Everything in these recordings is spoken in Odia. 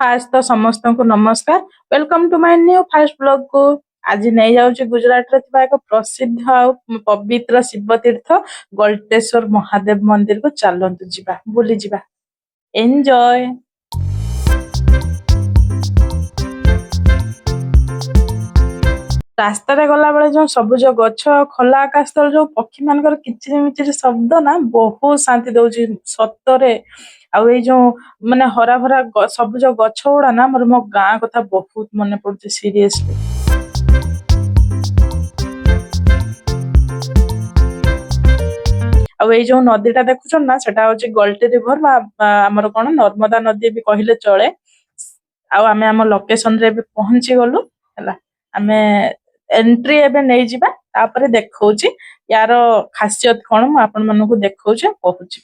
फास्ट तो समस्त को नमस्कार। Welcome to my new fast blog को। आज नहीं जाऊँ गुजरात रे थिबा एक प्रसिद्ध और पवित्र शिव तीर्थ गलतेश्वर महादेव मंदिर को चलतु जीवा बुली जीवा। एंजॉय। रास्ता गला बेले जो सबुज गछ खोला आकाश तल जो पक्षी मानकर किचिरी मिचिरी शब्द ना बहुत शांति दउची सतरे। आउ ए जो माने हरा भरा सबुज गछ गुड़ा ना मोर मो गाँ कथा बहुत मने पड़ुची सीरियसली। आउ ए जो नदीटा देखुछन ना सेटा होची गलटी रिवर बा हमर कोन नर्मदा नदी भी कहिले चले। आउ आमे हम लोकेशन रे भी पहुंची गलु हला। आमे एंट्री एबे नहीं जिबा तापरे देखौची यार खासियत कोन म आपन मनकु देखौची कहूची।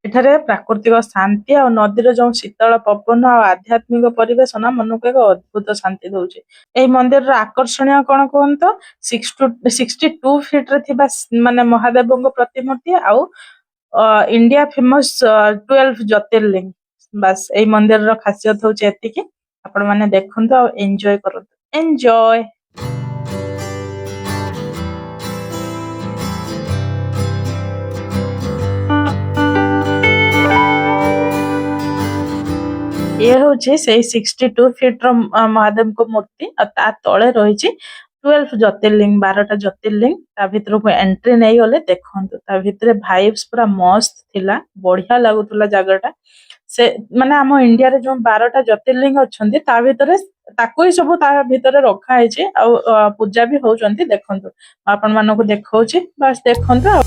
एठारे प्राकृतिक शांति और नदीर जो शीतल पवन और आध्यात्मिक परिवेश ना मन को एक अद्भुत शांति दउची। एई मंदिर आकर्षणीय कोन कोन तो 62 फीट रे थिबा माने महादेव को प्रतिमूर्ति आउ इंडिया फेमस 12 ज्योतिर्लिंग। बस एई मंदिर रो खासियत होची एतिकी। आपण माने देखंतु और एन्जॉय करंतु। एन्जॉय। ये होची से 62 फीट रो महादेव को मूर्ति और ता तळे रहिची 12 ज्योतिर्लिंग 12टा ज्योतिर्लिंग। ता भितर को एंट्री नहीं गले देखंतु ता भितर वाइब्स पूरा मस्त थिला बढ़िया लागुतला जगहटा। से माने हम इंडिया रे जो 12टा ज्योतिर्लिंग अछंती ता भितर ताको ही सब ता भितर रखा हैची आ पूजा भी होचंती देखंतु। आपन मानको को देखौची बस देखंतु।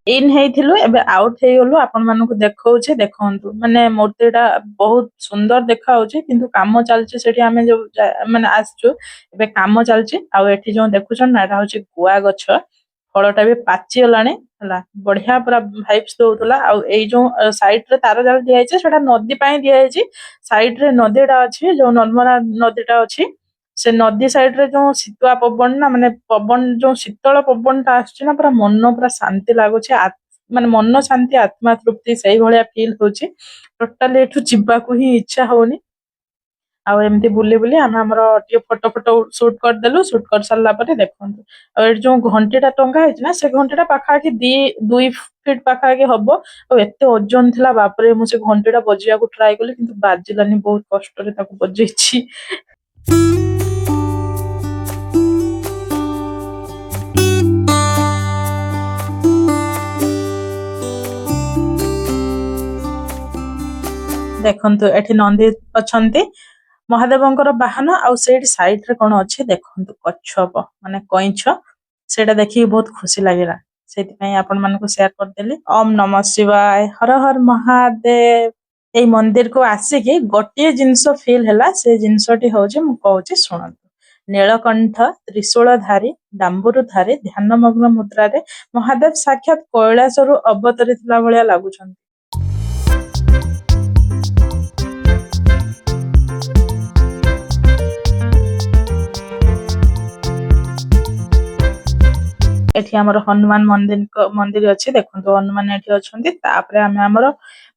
इन हेइथिलु एबे आउट हे गलु आपन मानको देखौछे देखंतु माने मूर्तिटा बहुत सुंदर देखा होचे किंतु काम चलचे सेठी हमें जो माने आछछु एबे काम चलचे आ एठी जो देखुछन ना एटा होचे गुआ गछ फळटा भी पाची गलाने हला बढ़िया पूरा वाइब्स दोतला आ एई जो साइड रे तार जाल दिया हैचे सेटा नदी पई दिया हैची साइड रे नदीटा अछि जो नर्मदा नदीटा अछि से नदी साइड रे जो शीतुआ पवन ना माने पवन जो शीतल पवन ता आछी ना पूरा मन पूरा शांति लागुचे माने मन शांति आत्मा तृप्ति सही भलिया फील होची टोटली एठु जिब्बा को ही इच्छा होनी। आ एमती बुली बुली हम हमरो टियो फोटो फोटो शूट कर देलु शूट कर सारला परे देखंतु आ ए जो घंटीटा टंगा हैछ ना से घंटीटा पाखा कि 2 फीट पाखा कि हबो आ एते ओजन थिला बाप रे मु से घंटीटा बजिया को ट्राई करली किंतु बाजिलानी बहुत कष्ट रे ताको बजेछि। देखंतु एठी नंदी अछंती महादेवंकर बाहन आ सेठी साइड रे कोन अछि देखंतु कच्छप माने कइछ सेटा देखि बहुत खुशी लागिला सेति पई आपन मन को शेयर कर देली। ओम नमः शिवाय हर हर महादेव। ए मंदिर को आसी कि गोटे जिंस फील हैला से जिंसटी होजे मु कहूची सुनंतु। नीलकंठ त्रिशूलधारी डांबुरुधारी ध्यानमग्न मुद्रा रे महादेव साक्षात कैलासरु अवतरितला भलिया लागुछन। ଏଠି ଆମର ହନୁମାନ ମନ୍ଦିର ଅଛି। ଦେଖନ୍ତୁ ହନୁମାନ ଏଠି ଅଛନ୍ତି। ତାପରେ ଆମେ ଆମର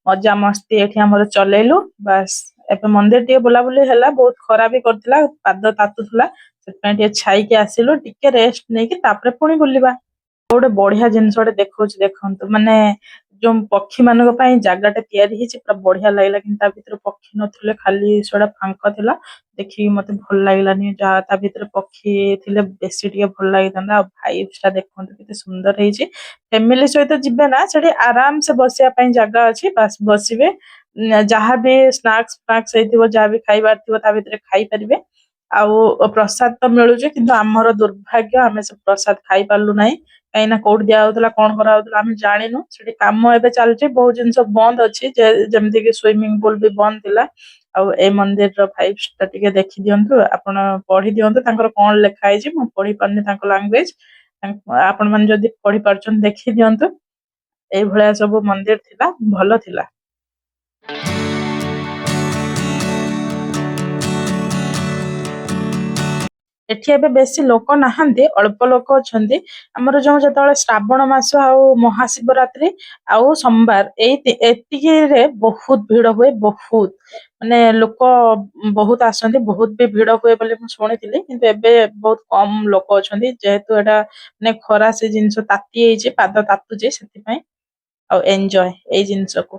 ମଜା ମସ୍ତି ଏଠି ଆମର ଚଲେଇଲୁ। ବାସ୍ ଏବେ ମନ୍ଦିର ଟିକେ ବୁଲାବୁଲି ହେଲା। ବହୁତ ଖରା ବି କରୁଥିଲା, ପାଦ ତାତୁଥିଲା, ସେଥିପାଇଁ ଟିକେ ଛାଇକି ଆସିଲୁ, ଟିକେ ରେଷ୍ଟ ନେଇକି ତାପରେ ପୁଣି ବୁଲିବା। ଗୋଟେ ବଢିଆ ଜିନିଷଟେ ଦେଖଉଛି, ଦେଖନ୍ତୁ ମାନେ ଯୋଉ ପକ୍ଷୀ ମାନଙ୍କ ପାଇଁ ଜାଗାଟା ତିଆରି ହେଇଛି ପୁରା ବଢିଆ ଲାଗିଲା। କିନ୍ତୁ ତା ଭିତରେ ପକ୍ଷୀ ନଥିଲେ, ଖାଲି ସେଟା ଫାଙ୍କା ଥିଲା। ଦେଖିକି ମତେ ଭଲ ଲାଗିଲାନି। ଯାହା ତା ଭିତରେ ପକ୍ଷୀ ଥିଲେ ବେଶୀ ଟିକେ ଭଲ ଲାଗିଥାନ୍ତା। ଆଉ ଭାଇବ୍ସ ଟା ଦେଖନ୍ତୁ କେତେ ସୁନ୍ଦର ହେଇଛି। ଫ୍ୟାମିଲି ସହିତ ଯିବେ ନା, ସେଠି ଆରାମ ସେ ବସିବା ପାଇଁ ଜାଗା ଅଛି। ବାସ୍ ବସିବେ, ଯାହାବି ସ୍ନାକ୍ସ ଫ୍ନାକ୍ସ ହେଇଥିବ, ଯାହାବି ଖାଇବାର ଥିବ ତା ଭିତରେ ଖାଇପାରିବେ। ଆଉ ପ୍ରସାଦ ତ ମିଳୁଛି, କିନ୍ତୁ ଆମର ଦୁର୍ଭାଗ୍ୟ ଆମେ ସେ ପ୍ରସାଦ ଖାଇ ପାରିଲୁ ନାହିଁ। କାହିଁକି ନା କୋଉଠି ଦିଆହଉଥିଲା, କଣ କରାହଉଥିଲା ଆମେ ଜାଣିନୁ। ସେଠି କାମ ଏବେ ଚାଲିଛି, ବହୁତ ଜିନିଷ ବନ୍ଦ ଅଛି, ଯେମିତି କି ସୁଇମିଂ ପୁଲ ବି ବନ୍ଦ ଥିଲା। ଆଉ ଏଇ ମନ୍ଦିରର ଭାଇବ୍ସ ଟା ଟିକେ ଦେଖି ଦିଅନ୍ତୁ, ଆପଣ ପଢି ଦିଅନ୍ତୁ ତାଙ୍କର କଣ ଲେଖା ହେଇଛି। ମୁଁ ପଢି ପାରୁନି ତାଙ୍କ ଲାଙ୍ଗୁଏଜ, ଆପଣ ମାନେ ଯଦି ପଢି ପାରୁଛନ୍ତି ଦେଖି ଦିଅନ୍ତୁ। ଏଇଭଳିଆ ସବୁ ମନ୍ଦିର ଥିଲା, ଭଲ ଥିଲା। ଏଠି ଏବେ ବେଶୀ ଲୋକ ନାହାନ୍ତି, ଅଳ୍ପ ଲୋକ ଅଛନ୍ତି। ଆମର ଯୋଉ ଯେତେବେଳେ ଶ୍ରାବଣ ମାସ ଆଉ ମହାଶିବରାତ୍ରି ଆଉ ସୋମବାର, ଏତିକିରେ ବହୁତ ଭିଡ ହୁଏ। ବହୁତ ମାନେ ଲୋକ ବହୁତ ଆସନ୍ତି, ବହୁତ ବି ଭିଡ ହୁଏ ବୋଲି ମୁଁ ଶୁଣିଥିଲି। କିନ୍ତୁ ଏବେ ବହୁତ କମ ଲୋକ ଅଛନ୍ତି, ଯେହେତୁ ଏଟା ମାନେ ଖରା ସେ ଜିନିଷ ତାତି ହେଇଛି, ପାଦ ତାତୁଛି ସେଥିପାଇଁ। ଆଉ ଏନ୍ଜୟ ଏଇ ଜିନିଷକୁ।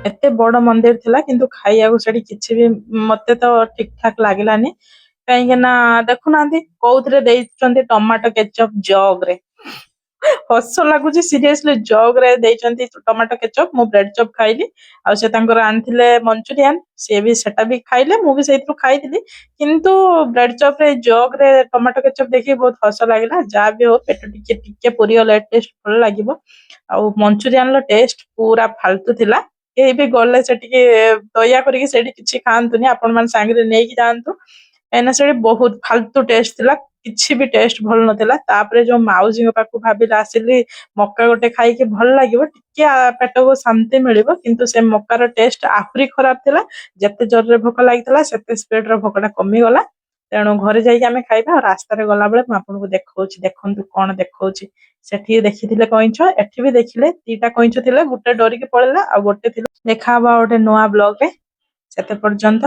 ଏତେ ବଡ ମନ୍ଦିର ଥିଲା, କିନ୍ତୁ ଖାଇବାକୁ ସେଠି କିଛି ବି ମତେ ତ ଠିକ ଠାକ ଲାଗିଲାନି। କାହିଁକି ନା ଦେଖୁନାହାନ୍ତି କୋଉଥିରେ ଦେଇଛନ୍ତି, ଟମାଟୋ କେଚପ ଜଗ ରେ। ହସ ଲାଗୁଛି ସିରିୟସଲି, ଜଗ ରେ ଦେଇଛନ୍ତି ଟମାଟୋ କେଚପ। ମୁଁ ବ୍ରେଡ ଚପ୍ ଖାଇଲି, ଆଉ ସେ ତାଙ୍କର ଆଣିଥିଲେ ମଞ୍ଚୁରିଆନ, ସିଏ ବି ସେଟା ବି ଖାଇଲେ, ମୁଁ ବି ସେଇଥିରୁ ଖାଇଥିଲି। କିନ୍ତୁ ବ୍ରେଡ ଚପ ରେ ଜଗ ରେ ଟମାଟୋ କେଚପ ଦେଖିକି ବହୁତ ହସ ଲାଗିଲା। ଯାହା ବି ହଉ, ପେଟ ଟିକେ ଟିକେ ପୁରିଗଲେ ଟେଷ୍ଟ ଭଲ ଲାଗିବ। ଆଉ ମଞ୍ଚୁରିଆନ ର ଟେଷ୍ଟ ପୁରା ଫାଲତୁ ଥିଲା। କେହି ବି ଗଲେ ସେଠିକି ଦୟା କରିକି ସେଠି କିଛି ଖାଆନ୍ତୁନି, ଆପଣ ମାନେ ସାଙ୍ଗରେ ନେଇକି ଯାଆନ୍ତୁ। କାହିଁକିନା ସେଠି ବହୁତ ଫାଲତୁ ଟେଷ୍ଟ ଥିଲା, କିଛି ବି ଟେଷ୍ଟ ଭଲ ନଥିଲା। ତାପରେ ଯୋଉ ମାଉସୀଙ୍କ ପାଖକୁ ଭାବିଲି ଆସିଲି, ମକା ଗୋଟେ ଖାଇକି ଭଲ ଲାଗିବ, ଟିକେ ପେଟକୁ ଶାନ୍ତି ମିଳିବ, କିନ୍ତୁ ସେ ମକାର ଟେଷ୍ଟ ଆହୁରି ଖରାପ ଥିଲା। ଯେତେ ଜୋରରେ ଭୋକ ଲାଗିଥିଲା, ସେତେ ସ୍ପିଡ ର ଭୋକଟା କମିଗଲା। ତେଣୁ ଘରେ ଯାଇକି ଆମେ ଖାଇବା। ଆଉ ରାସ୍ତାରେ ଗଲାବେଳେ ମୁଁ ଆପଣଙ୍କୁ ଦେଖଉଛି, ଦେଖନ୍ତୁ କଣ ଦେଖଉଛି। ସେଠି ଦେଖିଥିଲେ କଇଁଛ, ଏଠି ବି ଦେଖିଲେ। ଦିଟା କଇଁଛ ଥିଲେ, ଗୋଟେ ଡରିକି ପଳେଇଲା, ଆଉ ଗୋଟେ ଥିଲା। ଦେଖାହବ ଗୋଟେ ନୂଆ ବ୍ଲଗ ରେ। ସେତେ ପର୍ଯ୍ୟନ୍ତ